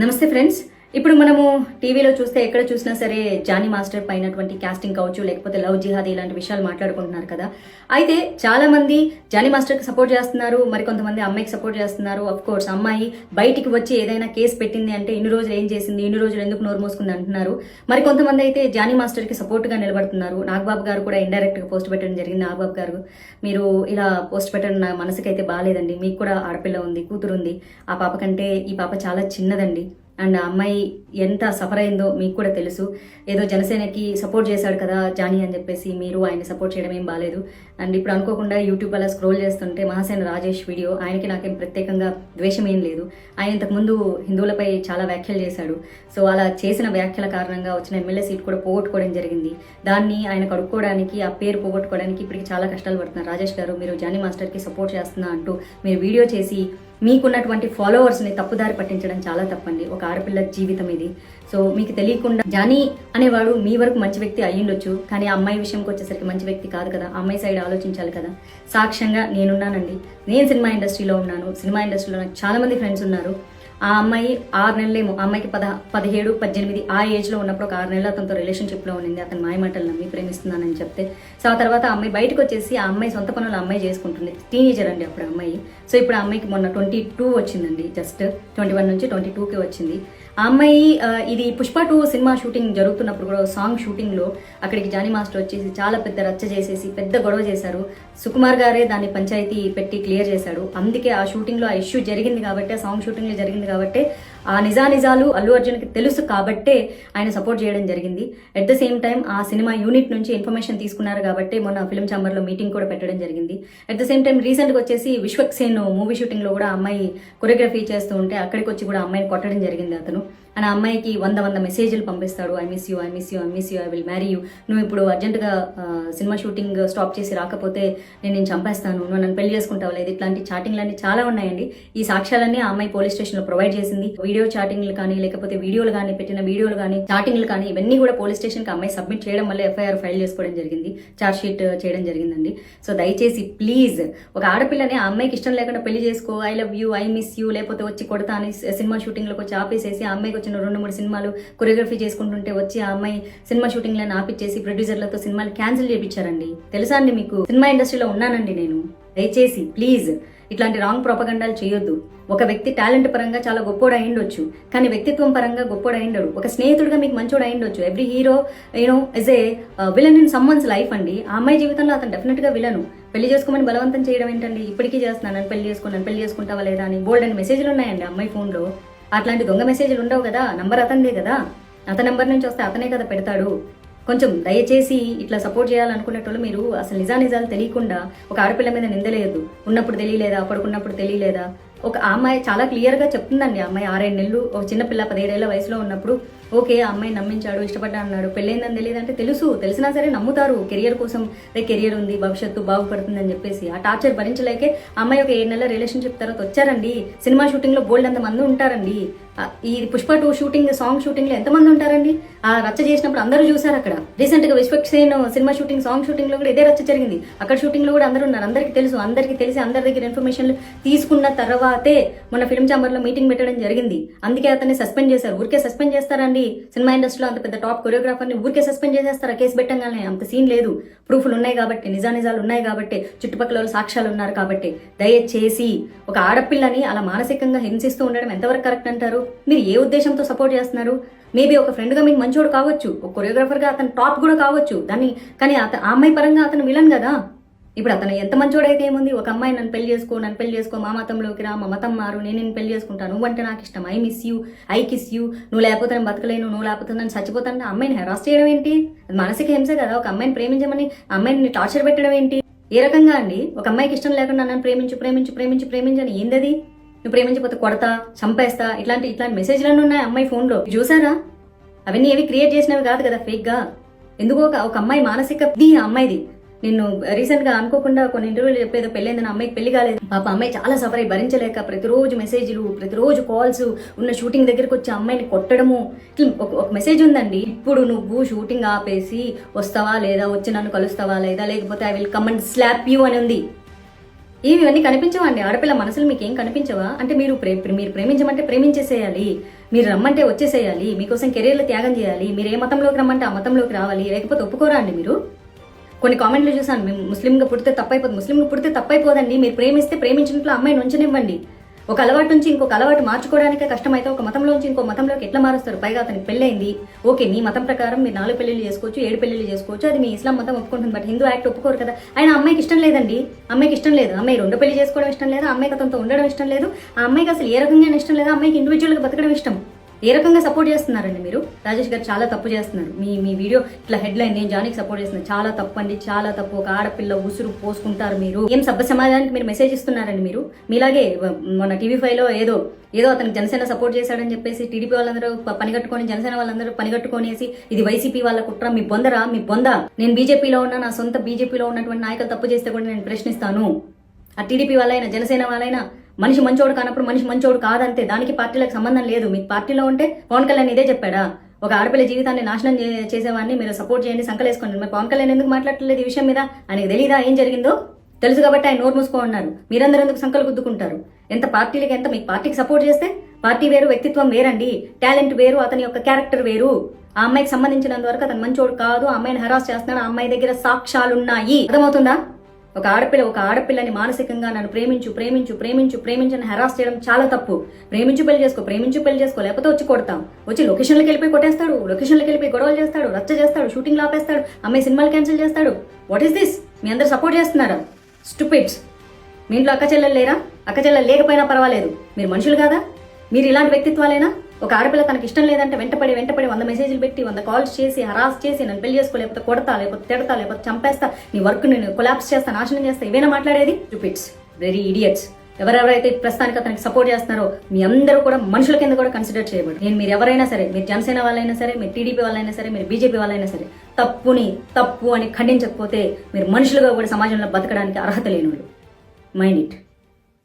నమస్తే ఫ్రెండ్స్. ఇప్పుడు మనము టీవీలో చూస్తే ఎక్కడ చూసినా సరే జానీ మాస్టర్ పైనటువంటి కాస్టింగ్ కావచ్చు, లేకపోతే లవ్ జిహాద్ ఇలాంటి విషయాలు మాట్లాడుకుంటున్నారు కదా. అయితే చాలా మంది జానీ మాస్టర్కి సపోర్ట్ చేస్తున్నారు, మరి కొంతమంది అమ్మాయికి సపోర్ట్ చేస్తున్నారు. అఫ్ కోర్స్ అమ్మాయి బయటికి వచ్చి ఏదైనా కేసు పెట్టింది అంటే ఇన్ని రోజులు ఏం చేసింది, ఇన్ని రోజులు ఎందుకు నోరు మోసుకుంది అంటున్నారు. మరి కొంతమంది అయితే జానీ మాస్టర్కి సపోర్ట్గా నిలబడుతున్నారు. నాగబాబు గారు కూడా ఇండైరెక్ట్గా పోస్ట్ పెట్టడం జరిగింది. నాగబాబు గారు, మీరు ఇలా పోస్ట్ పెట్టడం నా మనసుకైతే బాగాలేదండి. మీకు కూడా ఆడపిల్ల ఉంది, కూతురు ఉంది. ఆ పాప కంటే ఈ పాప చాలా చిన్నదండి. అండ్ ఆ అమ్మాయి ఎంత సఫర్ అయిందో మీకు కూడా తెలుసు. ఏదో జనసేనకి సపోర్ట్ చేశాడు కదా జానీ అని చెప్పేసి మీరు ఆయన సపోర్ట్ చేయడం ఏం బాలేదు. అండ్ ఇప్పుడు అనుకోకుండా యూట్యూబ్ అలా స్క్రోల్ చేస్తుంటే మహాసేన రాజేష్ వీడియో, ఆయనకి నాకేం ప్రత్యేకంగా ద్వేషం ఏం లేదు. ఆయన ఇంతకుముందు హిందువులపై చాలా వ్యాఖ్యలు చేశాడు. సో అలా చేసిన వ్యాఖ్యల కారణంగా వచ్చిన ఎమ్మెల్యే సీట్ కూడా పోగొట్టుకోవడం జరిగింది. దాన్ని ఆయన కడుక్కోవడానికి, ఆ పేరు పోగొట్టుకోవడానికి ఇప్పటికి చాలా కష్టాలు పడుతున్నారు. రాజేష్ గారు, మీరు జానీ మాస్టర్కి సపోర్ట్ చేస్తున్నా అంటూ మీరు వీడియో చేసి మీకున్నటువంటి ఫాలోవర్స్ని తప్పుదారి పట్టించడం చాలా తప్పండి. ఒక ఆడపిల్ల జీవితం ఇది. సో మీకు తెలియకుండా జానీ అనేవాడు మీ వరకు మంచి వ్యక్తి అయ్యుండొచ్చు, కానీ ఆ అమ్మాయి విషయంకి వచ్చేసరికి మంచి వ్యక్తి కాదు కదా. అమ్మాయి సైడ్ ఆలోచించాలి కదా. సాక్ష్యంగా నేనున్నానండి. నేను సినిమా ఇండస్ట్రీలో ఉన్నాను. సినిమా ఇండస్ట్రీలో నాకు చాలా మంది ఫ్రెండ్స్ ఉన్నారు. ఆ అమ్మాయి 6 నెలలేమో, ఆ అమ్మాయికి 17, 18 ఆ ఏజ్లో ఉన్నప్పుడు ఒక 6 నెలలు అతనితో రిలేషన్షిప్లో ఉండింది. అతను మాయమాటలు నమ్మి ప్రేమిస్తున్నానని చెప్తే, సో ఆ తర్వాత ఆ అమ్మాయి బయటకు వచ్చేసి ఆ అమ్మాయి సొంత పనులు అమ్మాయి చేసుకుంటుంది. టీనేజర్ అండి అప్పుడు అమ్మాయి. సో ఇప్పుడు ఆ అమ్మాయికి మొన్న 22 వచ్చిందండి. జస్ట్ 21 నుంచి 22కి వచ్చింది. ఆ అమ్మాయి ఇది పుష్ప 2 సినిమా షూటింగ్ జరుగుతున్నప్పుడు కూడా సాంగ్ షూటింగ్లో అక్కడికి జానీ మాస్టర్ వచ్చేసి చాలా పెద్ద రచ్చ చేసేసి పెద్ద గొడవ చేశారు. సుకుమార్ గారే దాన్ని పంచాయతీ పెట్టి క్లియర్ చేశాడు. అందుకే ఆ షూటింగ్లో ఆ ఇష్యూ జరిగింది కాబట్టి, ఆ సాంగ్ షూటింగ్లో జరిగింది కాబట్టి, ఆ నిజాలు అల్లు అర్జున్కి తెలుసు కాబట్టే ఆయన సపోర్ట్ చేయడం జరిగింది. అట్ ద సేమ్ టైం ఆ సినిమా యూనిట్ నుంచి ఇన్ఫర్మేషన్ తీసుకున్నారు కాబట్టి మొన్న ఫిల్మ్ ఛాంబర్లో మీటింగ్ కూడా పెట్టడం జరిగింది. అట్ ద సేమ్ టైం రీసెంట్గా వచ్చేసి విశ్వక్సేన్ మూవీ షూటింగ్లో కూడా అమ్మాయి కొరియోగ్రఫీ చేస్తూ ఉంటే అక్కడికి వచ్చి కూడా అమ్మాయిని కొట్టడం జరిగింది అతను. అండ్ ఆ అమ్మాయికి 100 మెసేజ్లు పంపిస్తాడు. I miss you, I miss you, I miss you, I will marry you. నువ్వు ఇప్పుడు అర్జెంటుగా సినిమా షూటింగ్ స్టాప్ చేసి రాకపోతే నేను చంపేస్తాను, నువ్వు నన్ను పెళ్లి చేసుకుంటావు లేదు. ఇట్లాంటి చాటింగ్లన్నీ చాలా ఉన్నాయండి. ఈ సాక్ష్యాలన్నీ ఆ అమ్మాయి పోలీస్ స్టేషన్లో ప్రొవైడ్ చేసింది. వీడియో చాటింగ్లు కానీ, లేకపోతే వీడియోలు కానీ, పెట్టిన వీడియోలు కానీ, చాటింగ్లు కానీ, ఇవన్నీ కూడా పోలీస్ స్టేషన్కి అమ్మాయి సబ్మిట్ చేయడం వల్ల ఎఫ్ఐఆర్ ఫైల్ చేసుకోవడం జరిగింది, ఛార్జ్ షీట్ చేయడం జరిగిందండి. సో దయచేసి ప్లీజ్, ఒక ఆడపిల్లని ఆ అమ్మాయికి ఇష్టం లేకుండా పెళ్లి చేసుకో, I love you, I miss you, లేకపోతే వచ్చి కొడతా అని సినిమా షూటింగ్లోకి వచ్చి ఆపేసేసి ఆ అమ్మాయికి వచ్చిన 2-3 సినిమాలు కొరియోగ్రఫీ చేసుకుంటుంటే వచ్చి ఆ అమ్మాయి సినిమా షూటింగ్లను ఆపిచ్చేసి ప్రొడ్యూసర్లతో సినిమాలు క్యాన్సిల్ చేయించారండి. తెలుసా అండి మీకు? సినిమా ఇండస్ట్రీలో ఉన్నానండి నేను. దయచేసి ప్లీజ్ ఇట్లాంటి రాంగ్ ప్రొపగండాలు చేయొద్దు. ఒక వ్యక్తి టాలెంట్ పరంగా చాలా గొప్పోడు అయిండొచ్చు, కానీ వ్యక్తిత్వం పరంగా గొప్పోడు అయిండడు. ఒక స్నేహితుడిగా మీకు మంచోడు అయిండొచ్చు. Every hero is a villain in someone's life అండి. ఆ అమ్మాయి జీవితంలో అతను డెఫినెట్గా విలను. పెళ్లి చేసుకోమని బలవంతం చేయడం ఏంటండి? ఇప్పటికీ చేస్తున్నాను, నన్ను పెళ్లి చేసుకుంటావా లేదా అని బోల్డ్ అని మెసేజ్లు ఉన్నాయండి అమ్మాయి ఫోన్లో. అట్లాంటి దొంగ మెసేజ్లు ఉండవు కదా. నంబర్ అతనిదే కదా, అతని నెంబర్ నుంచి వస్తే అతనే కదా పెడతాడు. కొంచెం దయచేసి ఇట్లా సపోర్ట్ చేయాలనుకునేటోళ్ళు మీరు అసలు నిజాలు తెలియకుండా ఒక ఆడపిల్ల మీద నిందలేదు. ఉన్నప్పుడు తెలియలేదా, పడుకున్నప్పుడు తెలియలేదా? ఒక అమ్మాయి చాలా క్లియర్గా చెప్తుందండి. అమ్మాయి 6-7 నెలలు ఒక చిన్నపిల్ల 17 ఏళ్ల వయసులో ఉన్నప్పుడు ఓకే ఆ అమ్మాయి నమ్మించాడు, ఇష్టపడ్డా అన్నాడు. పెళ్ళైందని తెలియదంటే తెలిసినా సరే నమ్ముతారు. కెరియర్ కోసం కెరియర్ ఉంది, భవిష్యత్తు బాగుపడుతుంది అని చెప్పేసి ఆ టార్చర్ భరించలేకే అమ్మాయి ఒక 7 నెలల రిలేషన్షిప్ తర్వాత వచ్చారండి. సినిమా షూటింగ్లో బోల్డ్ అంతమంది ఉంటారండి. ఈ పుష్ప 2 షూటింగ్, సాంగ్ షూటింగ్లో ఎంతమంది ఉంటారండి? ఆ రచ్చ చేసినప్పుడు అందరూ చూసారు. అక్కడ రీసెంట్గా విశ్వక్సేన్ సినిమా షూటింగ్, సాంగ్ షూటింగ్లో కూడా ఇదే రచ్చ జరిగింది. అక్కడ షూటింగ్లో కూడా అందరూ ఉన్నారు. అందరికీ తెలిసి అందరి దగ్గర ఇన్ఫర్మేషన్లు తీసుకున్న తర్వాతే మొన్న ఫిల్మ్ ఛాంబర్లో మీటింగ్ పెట్టడం జరిగింది. అందుకే అతన్ని సస్పెండ్ చేశారు. ఊరికే సస్పెండ్ చేస్తారండి? సినిమా ఇండస్ట్రీలో అంత పెద్ద టాప్ కొరియోగ్రాఫర్ని ఊరికే సస్పెండ్ చేసేస్తారా? కేసు పెట్టంగానే అంత సీన్ లేదు. ప్రూఫ్లు ఉన్నాయి కాబట్టి, నిజాలు ఉన్నాయి కాబట్టి, చుట్టుపక్కల సాక్ష్యాలు ఉన్నారు కాబట్టి, దయచేసి ఒక ఆడపిల్లని అలా మానసికంగా హింసిస్తూ ఉండడం ఎంతవరకు కరెక్ట్ అంటారు? మీరు ఏ ఉద్దేశంతో సపోర్ట్ చేస్తున్నారు? మేబీ ఒక ఫ్రెండ్గా మీకు మంచోడు కావచ్చు, ఒక కొరియోగ్రాఫర్గా అతను టాప్ కూడా కావచ్చు, కానీ ఆ అమ్మాయి పరంగా అతను విలన్ కదా. ఇప్పుడు అతను ఎంత మంచోడైతే ఏముంది? ఒక అమ్మాయి నన్ను పెళ్లి చేసుకో, మా మతంలోకి రా, మా మతం మారు, నేను నిన్ను పెళ్లి చేసుకుంటాను, నువ్వంటే నాకు ఇష్టం, I miss you, I kiss you, నువ్వు లేకపోతే నేను బతకలేను, నువ్వు లేకపోతే నన్ను చచ్చిపోతాను. అమ్మాయిని హెరాస్ చేయడం ఏంటి? అది మానసిక హింసే కదా. ఒక అమ్మాయిని ప్రేమించమని అమ్మాయిని టార్చర్ పెట్టడం ఏంటి? ఏ రకంగా అండి? ఒక అమ్మాయికి ఇష్టం లేకుండా నన్ను ప్రేమించని ఏందది? నువ్వు ప్రేమించకపోతే కొడతా, చంపేస్తా, ఇట్లాంటి మెసేజ్లన్నీ ఉన్నాయి అమ్మాయి ఫోన్లో. చూసారా? అవన్నీ ఏవి క్రియేట్ చేసినవి కాదు కదా ఫేక్గా. ఎందుకో ఒక అమ్మాయి మానసిక అమ్మాయిది. నేను రీసెంట్గా అనుకోకుండా కొన్ని ఇంటర్వ్యూలు చెప్పేదో పెళ్ళైందని అమ్మాయికి పెళ్లి కాలేదు. పాప అమ్మాయి చాలా సఫర్ అయ్యి భరించలేక ప్రతిరోజు మెసేజ్లు, ప్రతిరోజు కాల్స్, ఉన్న షూటింగ్ దగ్గరకు వచ్చి అమ్మాయిని కొట్టడము. ఒక మెసేజ్ ఉందండి, ఇప్పుడు నువ్వు షూటింగ్ ఆపేసి వస్తావా లేదా, వచ్చి నన్ను కలుస్తావా లేదా, లేకపోతే I will come and slab you అని ఉంది. ఇవన్నీ కనిపించవండి. ఆడపిల్ల మనసులు మీకు ఏం కనిపించవా? అంటే మీరు మీరు ప్రేమించమంటే ప్రేమించేసేయాలి, మీరు రమ్మంటే వచ్చేసేయాలి, మీకోసం కెరీర్లు త్యాగం చేయాలి, మీరు ఏ మతంలోకి రమ్మంటే ఆ మతంలోకి రావాలి, లేకపోతే ఒప్పుకోరా అండి మీరు? కొన్ని కామెంట్లు చూసాను, మేము ముస్లింగా పుడితే తప్పైపోతుంది. ముస్లింగా పుడితే తప్పైపోదండి. మీరు ప్రేమిస్తే ప్రేమించినట్లు అమ్మాయిని ఉంచనివ్వండి. ఒక అలవాటు నుంచి ఇంకొక అలవాటు మార్చుకోవడానికే కష్టమైతే ఒక మతంలోంచి ఇంకో మతంలోకి ఎట్లా మారుస్తారు? పైగా అతనికి పెళ్ళైంది, ఓకే, మీ మతం ప్రకారం మీరు 4 పెళ్లిళ్ళు చేసుకోవచ్చు, 7 పెళ్లిళ్ళు చేసుకోవచ్చు, అది మీ ఇస్లాం మతం ఒప్పుకుంటుంది. బట్ హిందూ యాక్ట్ ఒప్పుకోరు కదా. ఆయన అమ్మాయికి ఇష్టం లేదండి, అమ్మాయికి ఇష్టం లేదు, అమ్మాయి 2 పెళ్లి చేసుకోవడం ఇష్టం లేదు, అమ్మాయికి అతనితో ఉండడం ఇష్టం లేదు, ఆ అమ్మాయికి అసలు ఏ రకంగా ఇష్టం లేదు, అమ్మాయికి ఇండివిజువల్గా బతకడం ఇష్టం. ఏ రకంగా సపోర్ట్ చేస్తున్నారండి మీరు? రాజేష్ గారు చాలా తప్పు చేస్తున్నారు. మీ వీడియో ఇట్లా హెడ్లైన్ నేను జానీకి సపోర్ట్ చేస్తున్నాను, చాలా తప్పు అండి, చాలా తప్పు. ఒక ఆడపిల్ల ఉసురు పోసుకుంటారు మీరు. ఏం సభ్య సమాజానికి మీరు మెసేజ్ ఇస్తున్నారండి మీరు? మీలాగే మన టీవీ5లో ఏదో అతనికి జనసేన సపోర్ట్ చేశాడని చెప్పేసి టీడీపీ వాళ్ళందరూ పనిగట్టుకొని, జనసేన వాళ్ళందరూ పనిగట్టుకొనేసి ఇది వైసీపీ వాళ్ళ కుట్ర, మీ బొందరా, మీ బొంద. నేను బీజేపీలో ఉన్న, నా సొంత బీజేపీలో ఉన్నటువంటి నాయకులు తప్పు చేస్తే కూడా నేను ప్రశ్నిస్తాను. ఆ టీడీపీ వాళ్ళైనా జనసేన వాళ్ళైనా మనిషి మంచోడు కానప్పుడు మనిషి మంచోడు కాదంతే. దానికి పార్టీలకు సంబంధం లేదు. మీకు పార్టీలో ఉంటే పవన్ కళ్యాణ్ ఇదే చెప్పాడా? ఒక ఆడపిల్ల జీవితాన్ని నాశనం చేసేవాడిని మీరు సపోర్ట్ చేయండి, సంకలేసుకోండి. మరి పవన్ కళ్యాణ్ ఎందుకు మాట్లాడలేదు ఈ విషయం మీద? ఆయనకు తెలీదా ఏం జరిగిందో? తెలుసు కాబట్టి ఆయన నోరు మూసుకో ఉన్నారు. మీరందరూ ఎందుకు సంకలు గుద్దుకుంటారు? ఎంత పార్టీలకి ఎంత మీకు పార్టీకి సపోర్ట్ చేస్తే పార్టీ వేరు, వ్యక్తిత్వం వేరండి, టాలెంట్ వేరు, అతని యొక్క క్యారెక్టర్ వేరు. ఆ అమ్మాయికి సంబంధించినంత వరకు అతను మంచోడు కాదు, ఆ అమ్మాయిని హరాస్ చేస్తున్నాడు, ఆ అమ్మాయి దగ్గర సాక్ష్యాలున్నాయి. అర్థమవుతుందా? ఒక ఆడపిల్లని మానసికంగా నన్ను ప్రేమించని హెరాస్ చేయడం చాలా తప్పు. ప్రేమించు పెళ్లి చేసుకో, లేకపోతే వచ్చి కొడతాం. వచ్చి లొకేషన్లకు వెళ్ళిపోయి కొట్టేస్తాడు, లొకేషన్లకు వెళ్ళిపోయి గొడవలు చేస్తాడు, రచ్చ చేస్తాడు, షూటింగ్ ఆపేస్తాడు, అమ్మాయి సినిమాలు క్యాన్సిల్ చేస్తాడు. What is this? మీ అందరు సపోర్ట్ చేస్తున్నారా? స్టూపిడ్స్. మీ ఇంట్లో అక్క చెల్లెలు లేరా? అక్క చెల్లెలు లేకపోయినా పర్వాలేదు, మీరు మనుషులు కాదా? మీరు ఇలాంటి వ్యక్తిత్వాలేనా? ఒక ఆడపిల్ల తనకి ఇష్టం లేదంటే వెంటపడి 100 మెసేజ్లు పెట్టి 100 కాల్స్ చేసి హరాస్ చేసి నన్ను పెళ్లి చేసుకో, లేకపోతే కొడతా, లేకపోతే తిడతా, లేకపోతే చంపేస్తా, నీ వర్క్ నేను కొలాప్స్ చేస్తా, నాశనం చేస్తా, ఇవేనా మాట్లాడేది? Stupids, very idiots. ఎవరెవరైతే ప్రస్తుతానికి అతనికి సపోర్ట్ చేస్తున్నారో మీ అందరూ కూడా మనుషుల కింద కూడా కన్సిడర్ చేయబడు. మీరు ఎవరైనా సరే, మీరు జనసేన వాళ్ళైనా సరే, మీరు టీడీపీ వాళ్ళైనా సరే, మీరు బీజేపీ వాళ్ళైనా సరే, తప్పు అని ఖండించకపోతే మీరు మనుషులుగా కూడా సమాజంలో బతకడానికి అర్హత లేని వాళ్ళు. Mind it.